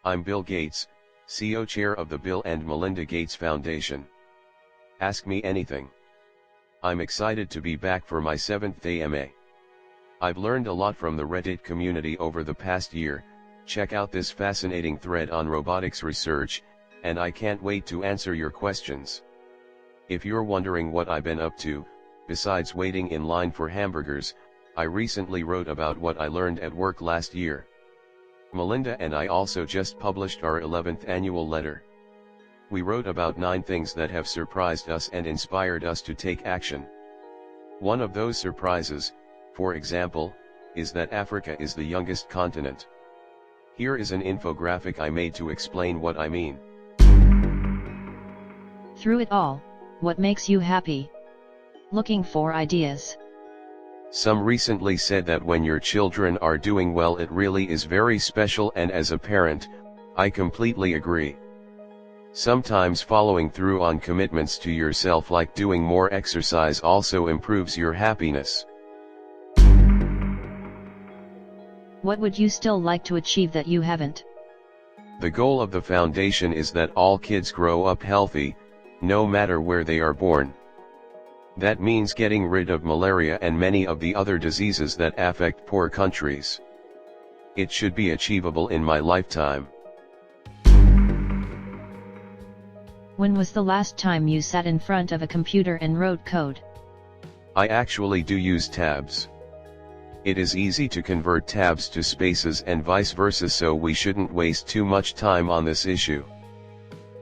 I'm Bill Gates, CEO Chair of the Bill and Melinda Gates Foundation. Ask me anything. I'm excited to be back for my 7th AMA. I've learned a lot from the Reddit community over the past year. Check out this fascinating thread on robotics research, and I can't wait to answer your questions. If you're wondering what I've been up to, besides waiting in line for hamburgers, I recently wrote about what I learned at work last year. Melinda and I also just published our 11th annual letter. We wrote about 9 things that have surprised us and inspired us to take action. One of those surprises, for example, is that Africa is the youngest continent. Here is an infographic I made to explain what I mean. Through it all, what makes you happy? Looking for ideas. Some recently said that when your children are doing well it really is very special, and as a parent, I completely agree. Sometimes following through on commitments to yourself like doing more exercise also improves your happiness. What would you still like to achieve that you haven't? The goal of the foundation is that all kids grow up healthy, no matter where they are born. That means getting rid of malaria and many of the other diseases that affect poor countries. It should be achievable in my lifetime. When was the last time you sat in front of a computer and wrote code? I actually do use tabs. It is easy to convert tabs to spaces and vice versa, so we shouldn't waste too much time on this issue.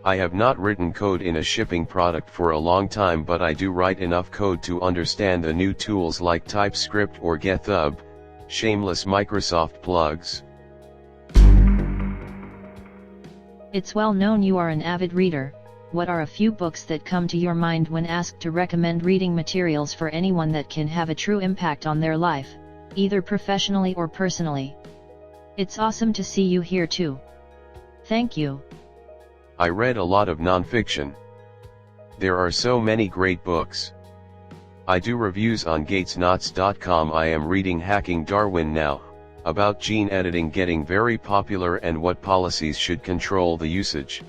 I have not written code in a shipping product for a long time, but I do write enough code to understand the new tools like TypeScript or GitHub. Shameless Microsoft plugs. It's well known you are an avid reader. What are a few books that come to your mind when asked to recommend reading materials for anyone that can have a true impact on their life, either professionally or personally? It's awesome to see you here too. Thank you. I read a lot of nonfiction. There are so many great books. I do reviews on gatesnots.com. I am reading Hacking Darwin now, about gene editing getting very popular and what policies should control the usage.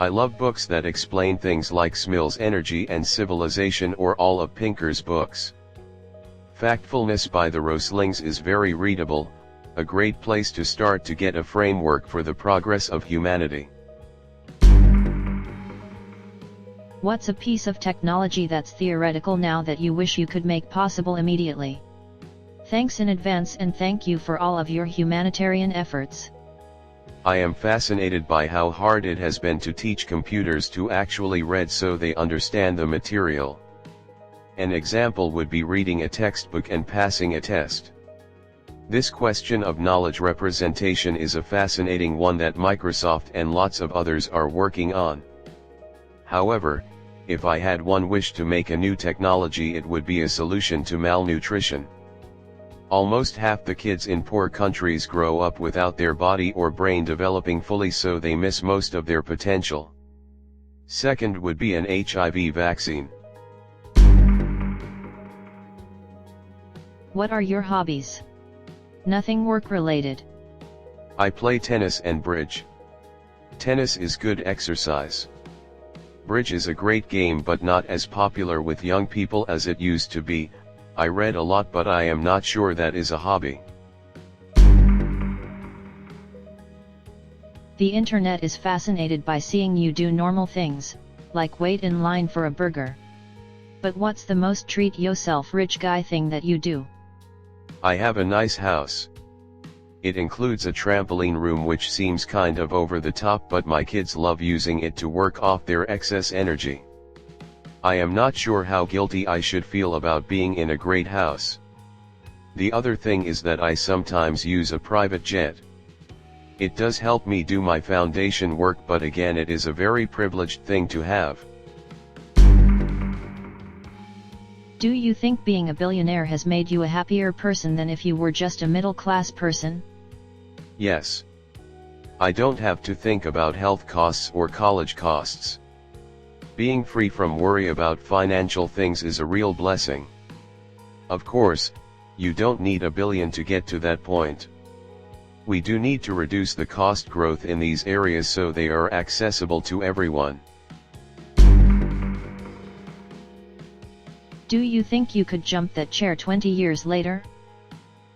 I love books that explain things like Smill's Energy and Civilization or all of Pinker's books. Factfulness by the Roslings is very readable, a great place to start to get a framework for the progress of humanity. What's a piece of technology that's theoretical now that you wish you could make possible immediately? Thanks in advance, and thank you for all of your humanitarian efforts. I am fascinated by how hard it has been to teach computers to actually read so they understand the material. An example would be reading a textbook and passing a test. This question of knowledge representation is a fascinating one that Microsoft and lots of others are working on. However, if I had one wish to make a new technology, it would be a solution to malnutrition. Almost half the kids in poor countries grow up without their body or brain developing fully, so they miss most of their potential. Second would be an HIV vaccine. What are your hobbies? Nothing work-related. I play tennis and bridge. Tennis is good exercise. Bridge is a great game but not as popular with young people as it used to be. I read a lot, but I am not sure that is a hobby. The internet is fascinated by seeing you do normal things, like wait in line for a burger. But what's the most treat yourself rich guy thing that you do? I have a nice house. It includes a trampoline room which seems kind of over the top, but my kids love using it to work off their excess energy. I am not sure how guilty I should feel about being in a great house. The other thing is that I sometimes use a private jet. It does help me do my foundation work, but again it is a very privileged thing to have. Do you think being a billionaire has made you a happier person than if you were just a middle-class person? Yes. I don't have to think about health costs or college costs. Being free from worry about financial things is a real blessing. Of course, you don't need $1 billion to get to that point. We do need to reduce the cost growth in these areas so they are accessible to everyone. Do you think you could jump that chair 20 years later?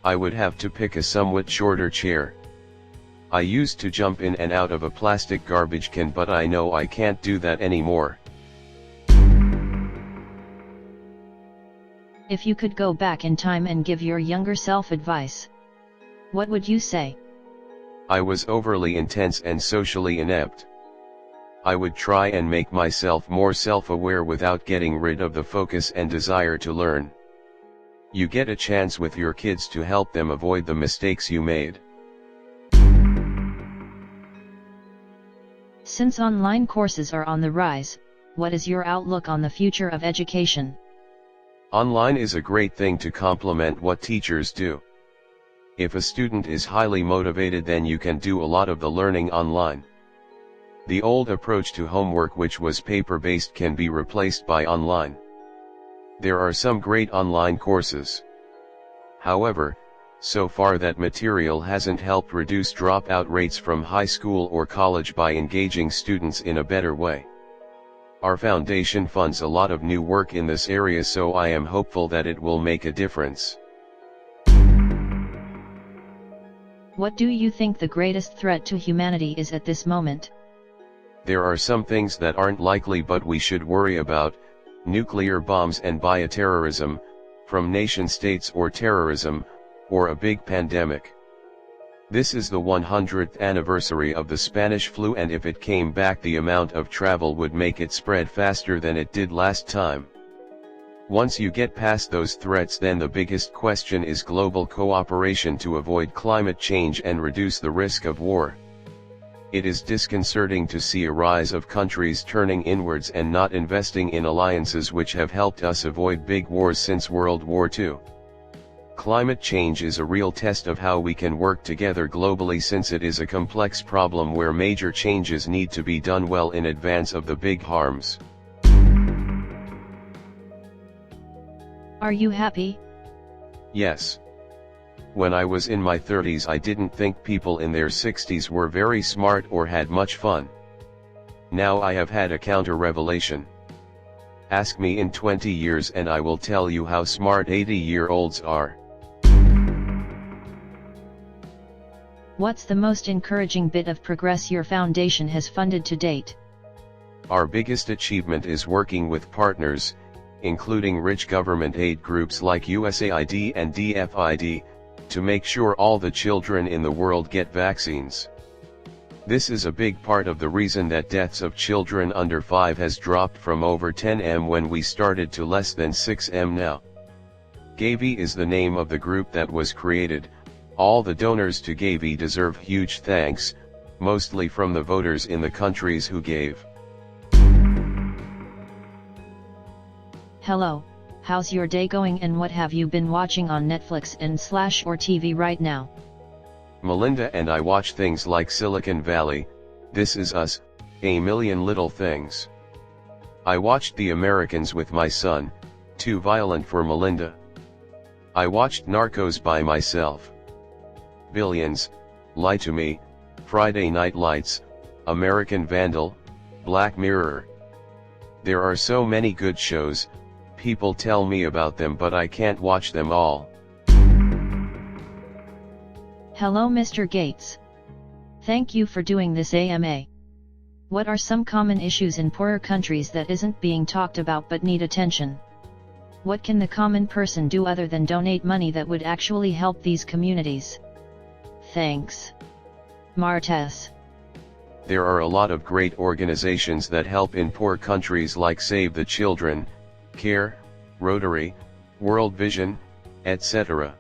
I would have to pick a somewhat shorter chair. I used to jump in and out of a plastic garbage can, but I know I can't do that anymore. If you could go back in time and give your younger self advice, what would you say? I was overly intense and socially inept. I would try and make myself more self-aware without getting rid of the focus and desire to learn. You get a chance with your kids to help them avoid the mistakes you made. Since online courses are on the rise, what is your outlook on the future of education? Online is a great thing to complement what teachers do. If a student is highly motivated, then you can do a lot of the learning online. The old approach to homework, which was paper-based, can be replaced by online. There are some great online courses. However, so far that material hasn't helped reduce dropout rates from high school or college by engaging students in a better way. Our foundation funds a lot of new work in this area, so I am hopeful that it will make a difference. What do you think the greatest threat to humanity is at this moment? There are some things that aren't likely but we should worry about: nuclear bombs and bioterrorism, from nation states, or terrorism, or a big pandemic. This is the 100th anniversary of the Spanish flu, and if it came back, the amount of travel would make it spread faster than it did last time. Once you get past those threats, then the biggest question is global cooperation to avoid climate change and reduce the risk of war. It is disconcerting to see a rise of countries turning inwards and not investing in alliances which have helped us avoid big wars since World War II. Climate change is a real test of how we can work together globally, since it is a complex problem where major changes need to be done well in advance of the big harms. Are you happy? Yes. When I was in my 30s, I didn't think people in their 60s were very smart or had much fun. Now I have had a counter-revelation. Ask me in 20 years and I will tell you how smart 80-year-olds are. What's the most encouraging bit of progress your foundation has funded to date? Our biggest achievement is working with partners, including rich government aid groups like USAID and DFID, to make sure all the children in the world get vaccines. This is a big part of the reason that deaths of children under 5 has dropped from over 10m when we started to less than 6m now. Gavi is the name of the group that was created. All the donors to Gavi deserve huge thanks, mostly from the voters in the countries who gave. Hello, how's your day going and what have you been watching on Netflix and/or TV right now? Melinda and I watch things like Silicon Valley, This Is Us, A Million Little Things. I watched The Americans with my son, too violent for Melinda. I watched Narcos by myself. Billions, Lie to Me, Friday Night Lights, American Vandal, Black Mirror. There are so many good shows. People tell me about them but I can't watch them all. Hello Mr. Gates. Thank you for doing this AMA. What are some common issues in poorer countries that isn't being talked about but need attention? What can the common person do other than donate money that would actually help these communities? Thanks. Martes. There are a lot of great organizations that help in poor countries like Save the Children, CARE, Rotary, World Vision, etc.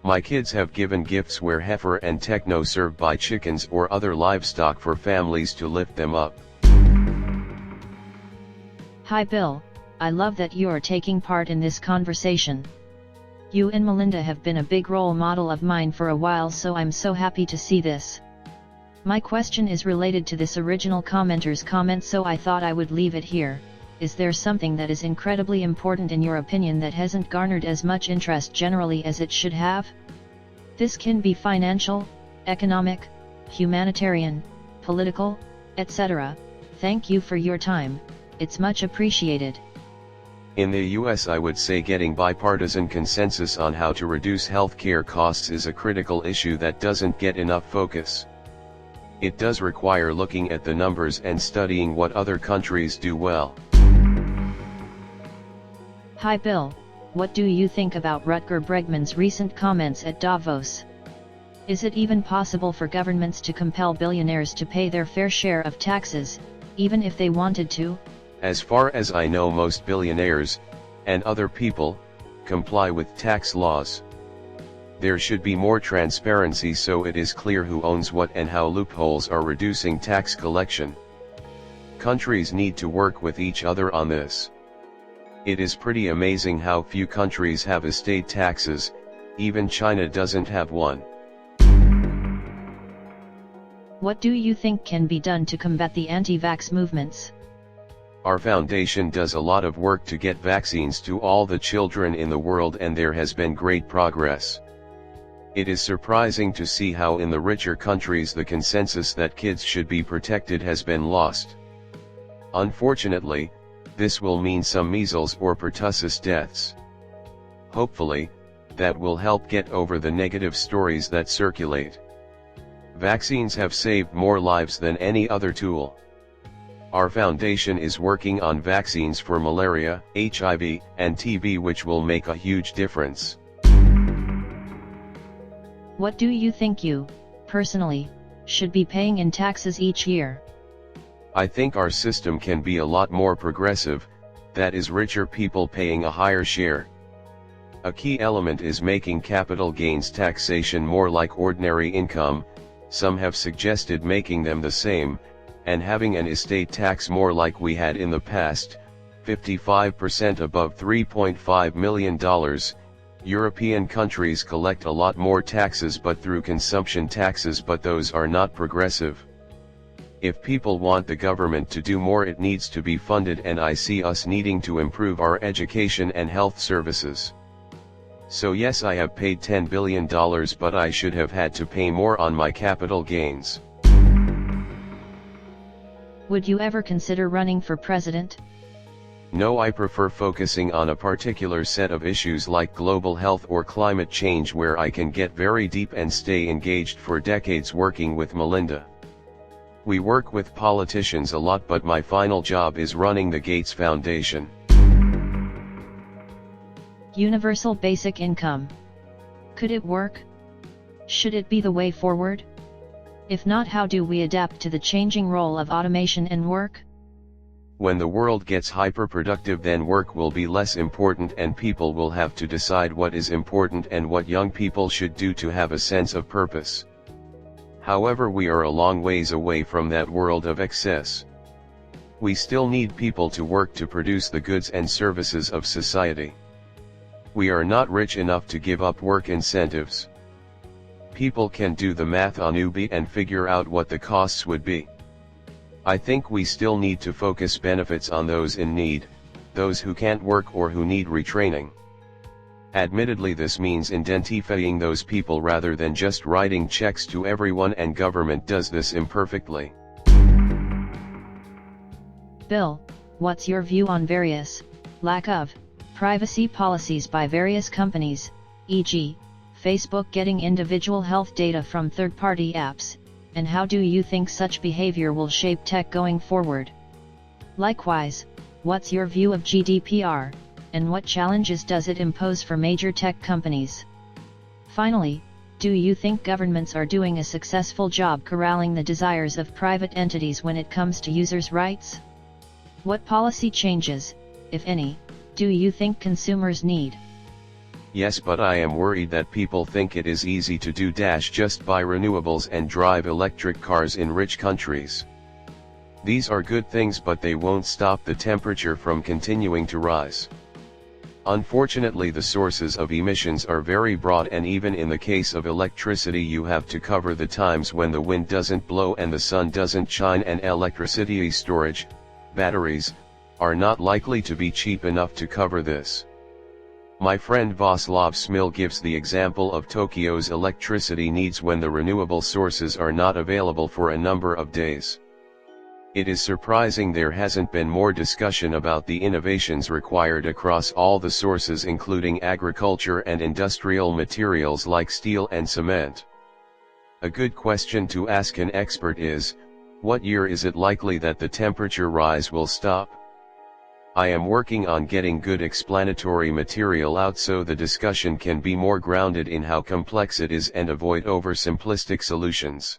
My kids have given gifts where heifer and techno serve by chickens or other livestock for families to lift them up. Hi Bill, I love that you are taking part in this conversation. You and Melinda have been a big role model of mine for a while, so I'm so happy to see this. My question is related to this original commenter's comment, so I thought I would leave it here. Is there something that is incredibly important in your opinion that hasn't garnered as much interest generally as it should have? This can be financial, economic, humanitarian, political, etc. Thank you for your time, it's much appreciated. In the US, I would say getting bipartisan consensus on how to reduce healthcare costs is a critical issue that doesn't get enough focus. It does require looking at the numbers and studying what other countries do well. Hi Bill, what do you think about Rutger Bregman's recent comments at Davos? Is it even possible for governments to compel billionaires to pay their fair share of taxes, even if they wanted to? As far as I know, most billionaires, and other people, comply with tax laws. There should be more transparency so it is clear who owns what and how loopholes are reducing tax collection. Countries need to work with each other on this. It is pretty amazing how few countries have estate taxes, even China doesn't have one. What do you think can be done to combat the anti-vax movements? Our foundation does a lot of work to get vaccines to all the children in the world, and there has been great progress. It is surprising to see how in the richer countries the consensus that kids should be protected has been lost. Unfortunately, this will mean some measles or pertussis deaths. Hopefully, that will help get over the negative stories that circulate. Vaccines have saved more lives than any other tool. Our foundation is working on vaccines for malaria, HIV, and TB, which will make a huge difference. What do you think you, personally, should be paying in taxes each year? I think our system can be a lot more progressive, that is, richer people paying a higher share. A key element is making capital gains taxation more like ordinary income. Some have suggested making them the same, and having an estate tax more like we had in the past, 55% above $3.5 million. European countries collect a lot more taxes but through consumption taxes, but those are not progressive. If people want the government to do more, it needs to be funded, and I see us needing to improve our education and health services. So yes, I have paid $10 billion, but I should have had to pay more on my capital gains. Would you ever consider running for president? No, I prefer focusing on a particular set of issues like global health or climate change, where I can get very deep and stay engaged for decades working with Melinda. We work with politicians a lot, but my final job is running the Gates Foundation. Universal basic income. Could it work? Should it be the way forward? If not, how do we adapt to the changing role of automation in work? When the world gets hyper-productive, then work will be less important, and people will have to decide what is important and what young people should do to have a sense of purpose. However, we are a long ways away from that world of excess. We still need people to work to produce the goods and services of society. We are not rich enough to give up work incentives. People can do the math on UBI and figure out what the costs would be. I think we still need to focus benefits on those in need, those who can't work or who need retraining. Admittedly, this means identifying those people rather than just writing checks to everyone, and government does this imperfectly. Bill, what's your view on various, lack of, privacy policies by various companies, e.g., Facebook getting individual health data from third-party apps, and how do you think such behavior will shape tech going forward? Likewise, what's your view of GDPR, and what challenges does it impose for major tech companies? Finally, do you think governments are doing a successful job corralling the desires of private entities when it comes to users' rights? What policy changes, if any, do you think consumers need? Yes, but I am worried that people think it is easy to do just buy renewables and drive electric cars in rich countries. These are good things, but they won't stop the temperature from continuing to rise. Unfortunately, the sources of emissions are very broad, and even in the case of electricity, you have to cover the times when the wind doesn't blow and the sun doesn't shine, and electricity storage, batteries, are not likely to be cheap enough to cover this. My friend Václav Smil gives the example of Tokyo's electricity needs when the renewable sources are not available for a number of days. It is surprising there hasn't been more discussion about the innovations required across all the sources, including agriculture and industrial materials like steel and cement. A good question to ask an expert is, what year is it likely that the temperature rise will stop? I am working on getting good explanatory material out so the discussion can be more grounded in how complex it is and avoid oversimplistic solutions.